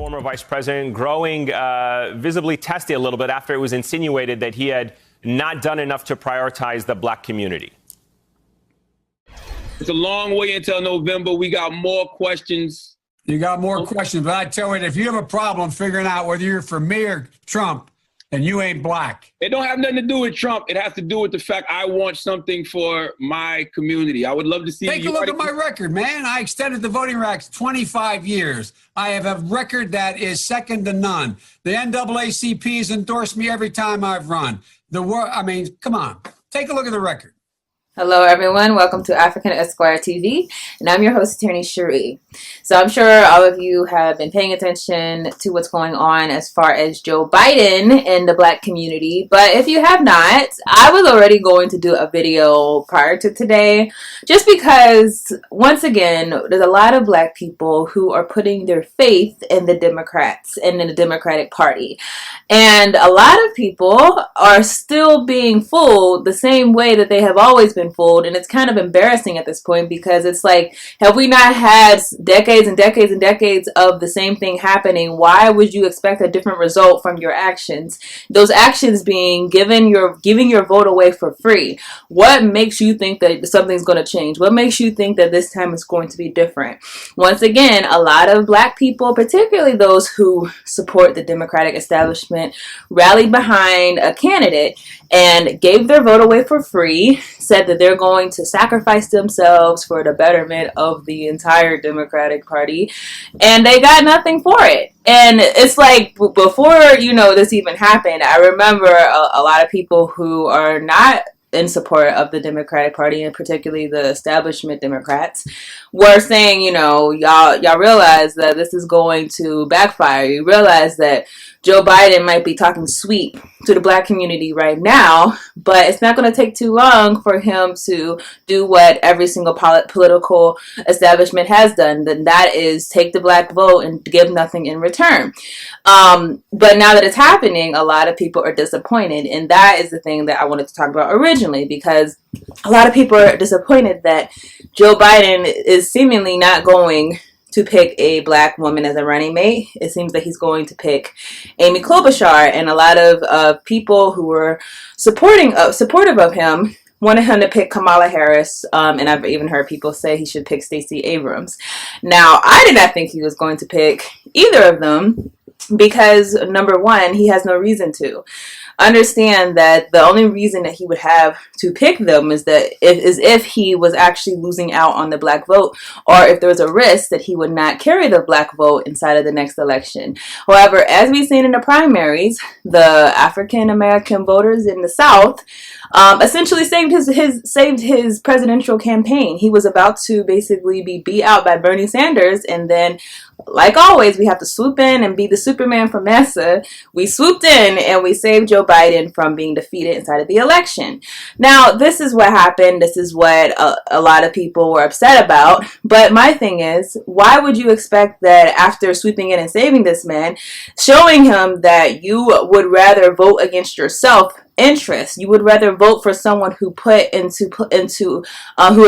former vice president, growing visibly testy a little bit after it was insinuated that he had not done enough to prioritize the black community. It's a long way until November. We got more questions. You got more questions, but I tell you, if you have a problem figuring out whether you're for me or Trump, then you ain't black. It don't have nothing to do with Trump. It has to do with the fact I want something for my community. I would love to see. Take a look at my record, man. I extended the voting rights 25 years. I have a record that is second to none. The NAACP has endorsed me every time I've run. I mean, come on. Take a look at the record. Hello, everyone. Welcome to African Esquire TV, and I'm your host, Attorney Youre. So I'm sure all of you have been paying attention to what's going on as far as Joe Biden in the black community, but if you have not, I was already going to do a video prior to today, just because, once again, there's a lot of black people who are putting their faith in the Democrats and in the Democratic Party, and a lot of people are still being fooled the same way that they have always been fooled, and it's kind of embarrassing at this point, because it's like, have we not had decades and decades and decades of the same thing happening? Why would you expect a different result from your actions? Those actions being giving your vote away for free. What makes you think that something's going to change? What makes you think that this time is going to be different? Once again, a lot of black people, particularly those who support the Democratic establishment, rallied behind a candidate and gave their vote away for free, said that they're going to sacrifice themselves for the betterment of the entire Democratic Party, and they got nothing for it. And it's like, before, this even happened, I remember a lot of people who are not in support of the Democratic Party, and particularly the establishment Democrats, were saying, y'all realize that this is going to backfire. You realize that Joe Biden might be talking sweet to the black community right now, but it's not going to take too long for him to do what every single political establishment has done. Then that is take the black vote and give nothing in return. But now that it's happening, a lot of people are disappointed, and that is the thing that I wanted to talk about originally, because a lot of people are disappointed that Joe Biden is seemingly not going to pick a black woman as a running mate. It seems that he's going to pick Amy Klobuchar, and a lot of people who were supportive of him wanted him to pick Kamala Harris, and I've even heard people say he should pick Stacey Abrams. Now, I did not think he was going to pick either of them, because number one, he has no reason to. Understand that the only reason that he would have to pick them is if he was actually losing out on the black vote, or if there was a risk that he would not carry the black vote inside of the next election. However, as we've seen in the primaries, the African American voters in the South essentially saved his presidential campaign. He was about to basically be beat out by Bernie Sanders, and then, like always, we have to swoop in and be the Superman from Massa. We swooped in and we saved Joe Biden from being defeated inside of the election. Now, this is what happened. This is what a lot of people were upset about. But my thing is, why would you expect that after swooping in and saving this man, showing him that you would rather vote against yourself interest, you would rather vote for someone who who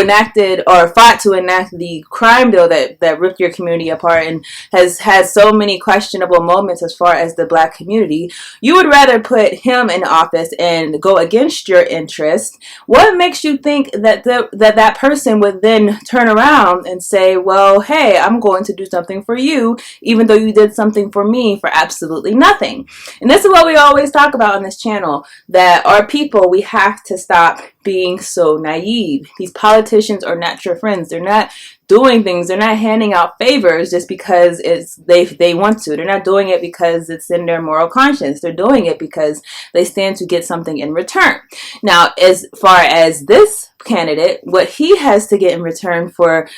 enacted or fought to enact the crime bill that ripped your community apart and has had so many questionable moments as far as the black community? You would rather put him in office and go against your interest. What makes you think that that person would then turn around and say, well, hey, I'm going to do something for you, even though you did something for me for absolutely nothing? And this is what we always talk about on this channel, that our people, we have to stop being so naive. These politicians are not your friends. They're not doing things. They're not handing out favors just because they want to. They're not doing it because it's in their moral conscience. They're doing it because they stand to get something in return. Now, as far as this candidate, what he has to get in return for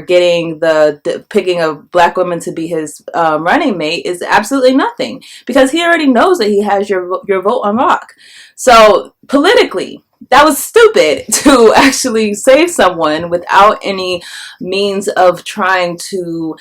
getting the picking of black women to be his running mate is absolutely nothing, because he already knows that he has your vote on lock. So politically, that was stupid to actually save someone without any means of trying to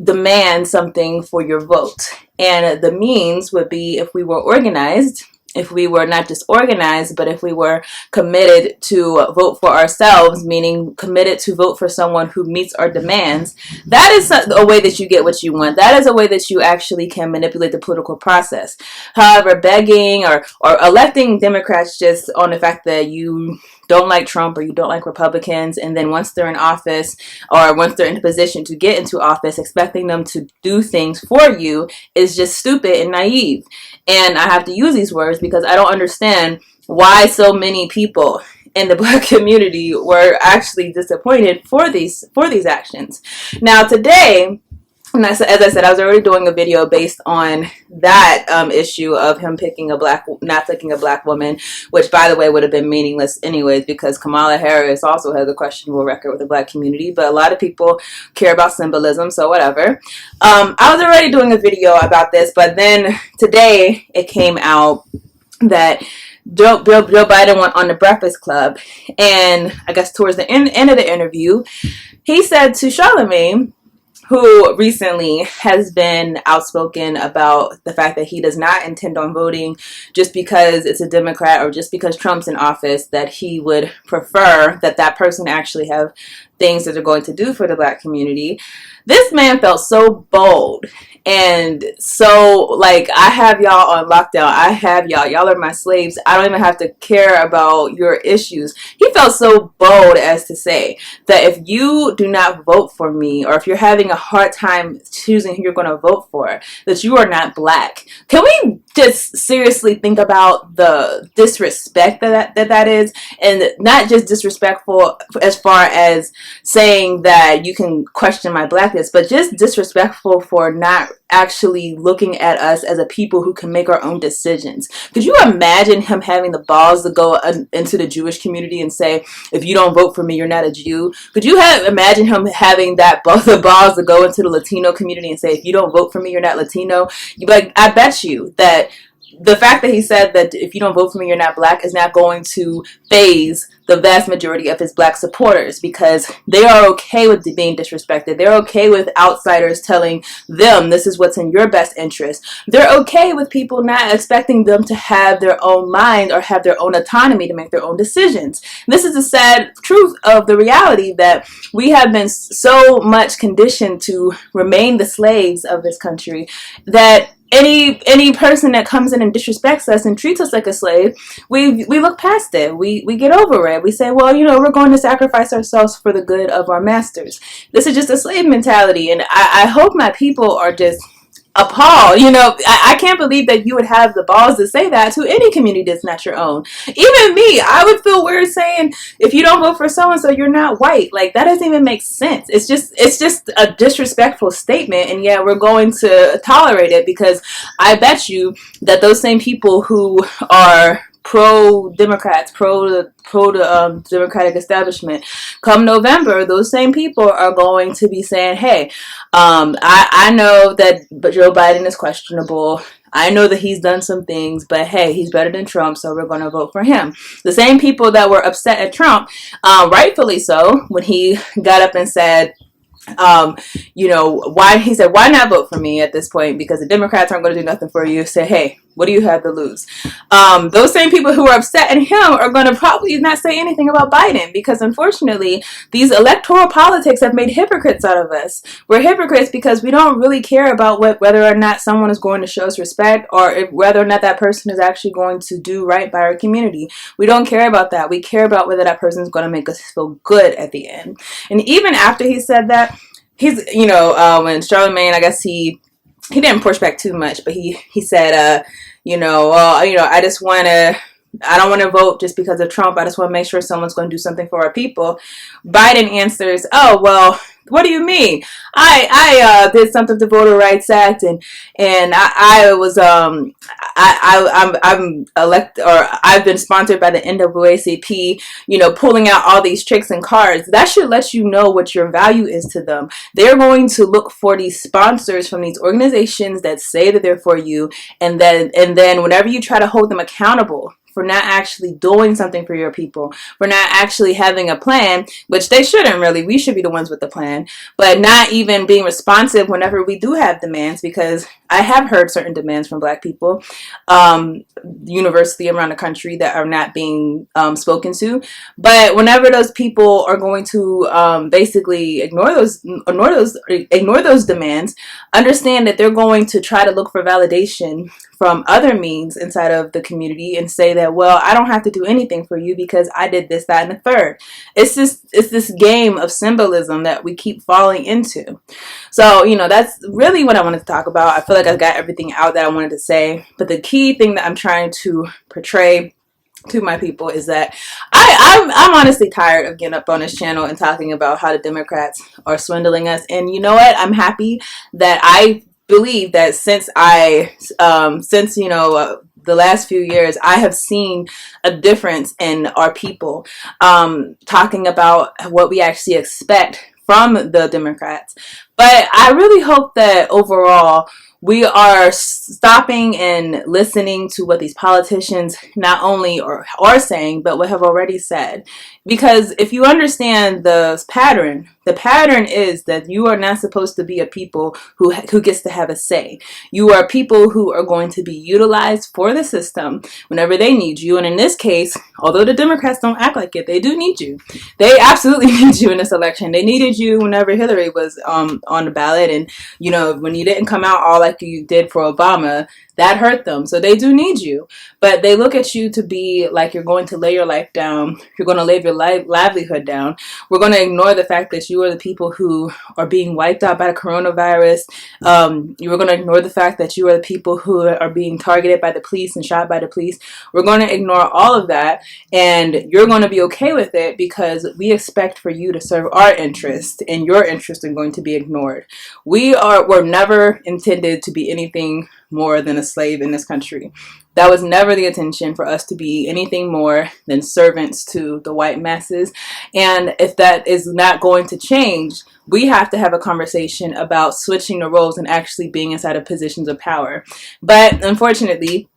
demand something for your vote. And the means would be if we were organized if we were not just organized, but if we were committed to vote for ourselves, meaning committed to vote for someone who meets our demands, that is a way that you get what you want. That is a way that you actually can manipulate the political process. However, begging or electing Democrats just on the fact that you don't like Trump or you don't like Republicans, and then once they're in office or once they're in a position to get into office, expecting them to do things for you is just stupid and naive. And I have to use these words because I don't understand why so many people in the Black community were actually disappointed for these actions. Now today, and as I said, I was already doing a video based on that issue of him not picking a black woman, which, by the way, would have been meaningless anyways because Kamala Harris also has a questionable record with the Black community. But a lot of people care about symbolism, so whatever. I was already doing a video about this, but then today it came out that Joe Biden went on the Breakfast Club, and I guess towards the end of the interview, he said to Charlamagne, who recently has been outspoken about the fact that he does not intend on voting just because it's a Democrat or just because Trump's in office, that he would prefer that person actually have things that they're going to do for the Black community. This man felt so bold and so like, I have y'all on lockdown. I have y'all. Y'all are my slaves. I don't even have to care about your issues. He felt so bold as to say that if you do not vote for me, or if you're having a hard time choosing who you're going to vote for, that you are not Black. Can we just seriously think about the disrespect that is, and not just disrespectful as far as saying that you can question my Blackness, but just disrespectful for not actually looking at us as a people who can make our own decisions. Could you imagine him having the balls to go into the Jewish community and say, if you don't vote for me, you're not a Jew? Could you imagine him having the balls to go into the Latino community and say, if you don't vote for me, you're not Latino? But I bet you that the fact that he said that if you don't vote for me, you're not Black is not going to faze the vast majority of his Black supporters, because they are okay with being disrespected. They're okay with outsiders telling them this is what's in your best interest. They're okay with people not expecting them to have their own mind or have their own autonomy to make their own decisions. And this is the sad truth of the reality that we have been so much conditioned to remain the slaves of this country that any person that comes in and disrespects us and treats us like a slave, we look past it. We get over it. We say, well, we're going to sacrifice ourselves for the good of our masters. This is just a slave mentality, and I hope my people are just appalled. I can't believe that you would have the balls to say that to any community that's not your own. Even me, I would feel weird saying, if you don't vote for so-and-so, you're not white. Like, that doesn't even make sense. It's just a disrespectful statement, and yeah, we're going to tolerate it, because I bet you that those same people who are pro-Democrats, pro the Democratic establishment, come November, those same people are going to be saying, hey, I know that Joe Biden is questionable. I know that he's done some things, but hey, he's better than Trump, so we're going to vote for him. The same people that were upset at Trump, rightfully so, when he got up and said, why not vote for me at this point? Because the Democrats aren't going to do nothing for you. Say, hey, what do you have to lose? Those same people who are upset at him are going to probably not say anything about Biden, because unfortunately, these electoral politics have made hypocrites out of us. We're hypocrites because we don't really care about whether or not someone is going to show us respect, or whether or not that person is actually going to do right by our community. We don't care about that. We care about whether that person is going to make us feel good at the end. And even after he said that, he's, when Charlamagne, I guess he didn't push back too much, but he said, I don't want to vote just because of Trump. I just want to make sure someone's going to do something for our people. Biden answers, oh, well, what do you mean? I did something to Voter Rights Act, and I've been sponsored by the NAACP, pulling out all these tricks and cards. That should let you know what your value is to them. They're going to look for these sponsors from these organizations that say that they're for you, and then whenever you try to hold them accountable for not actually doing something for your people, for not actually having a plan, which they shouldn't really. We should be the ones with the plan, but not even being responsive whenever we do have demands, because I have heard certain demands from Black people universally around the country that are not being spoken to. But whenever those people are going to basically ignore those demands, understand that they're going to try to look for validation from other means inside of the community and say that, well, I don't have to do anything for you because I did this, that, and the third. It's this game of symbolism that we keep falling into. So, that's really what I wanted to talk about. I feel like I got everything out that I wanted to say. But the key thing that I'm trying to portray to my people is that I'm honestly tired of getting up on this channel and talking about how the Democrats are swindling us. And you know what? I'm happy that I believe that since the last few years, I have seen a difference in our people talking about what we actually expect from the Democrats. But I really hope that overall we are stopping and listening to what these politicians not only are saying, but what have already said. Because if you understand the pattern is that you are not supposed to be a people who gets to have a say. You are people who are going to be utilized for the system whenever they need you. And in this case, although the Democrats don't act like it, they do need you. They absolutely need you in this election. They needed you whenever Hillary was on the ballot. And, when you didn't come out all like you did for Obama, that hurt them. So they do need you. But they look at you to be like you're going to lay your life down. You're going to lay your livelihood down. We're going to ignore the fact that you are the people who are being wiped out by the coronavirus. You are going to ignore the fact that you are the people who are being targeted by the police and shot by the police. We're going to ignore all of that. And you're going to be okay with it because we expect for you to serve our interests, and your interests are going to be ignored. We're never intended to be anything more than a slave in this country. That was never the intention, for us to be anything more than servants to the white masses. And if that is not going to change, we have to have a conversation about switching the roles and actually being inside of positions of power. But unfortunately,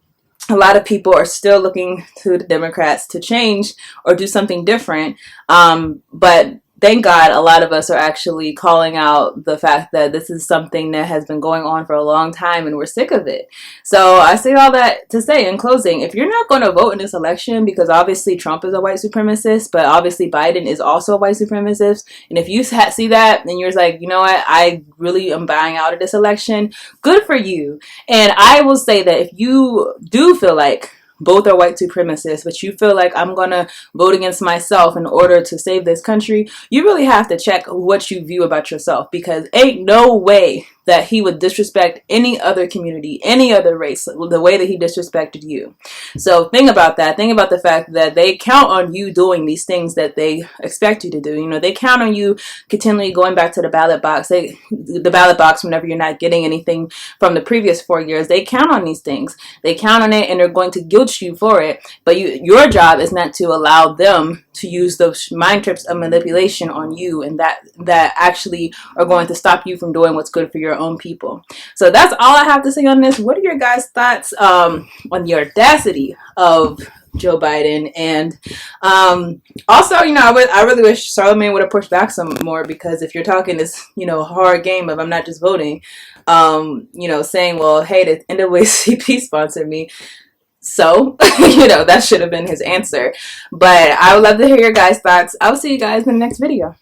a lot of people are still looking to the Democrats to change or do something different. But thank God a lot of us are actually calling out the fact that this is something that has been going on for a long time and we're sick of it. So I say all that to say in closing, if you're not going to vote in this election, because obviously Trump is a white supremacist, but obviously Biden is also a white supremacist, and if you see that and you're like, you know what, I really am buying out of this election, good for you. And I will say that if you do feel like both are white supremacists, but you feel like I'm going to vote against myself in order to save this country, you really have to check what you view about yourself, because ain't no way that he would disrespect any other community, any other race, the way that he disrespected you. So think about that. Think about the fact that they count on you doing these things that they expect you to do. They count on you continually going back to the ballot box. The ballot box whenever you're not getting anything from the previous 4 years. They count on these things. They count on it, and they're going to guilt you for it. But your job is not to allow them to use those mind trips of manipulation on you, and that actually are going to stop you from doing what's good for your own people. So that's all I have to say on this. What are your guys' thoughts on the audacity of Joe Biden? And also, I really wish Charlamagne would have pushed back some more, because if you're talking this, hard game of I'm not just voting, saying, well, hey, the NAACP sponsored me. So, that should have been his answer. But I would love to hear your guys' thoughts. I will see you guys in the next video.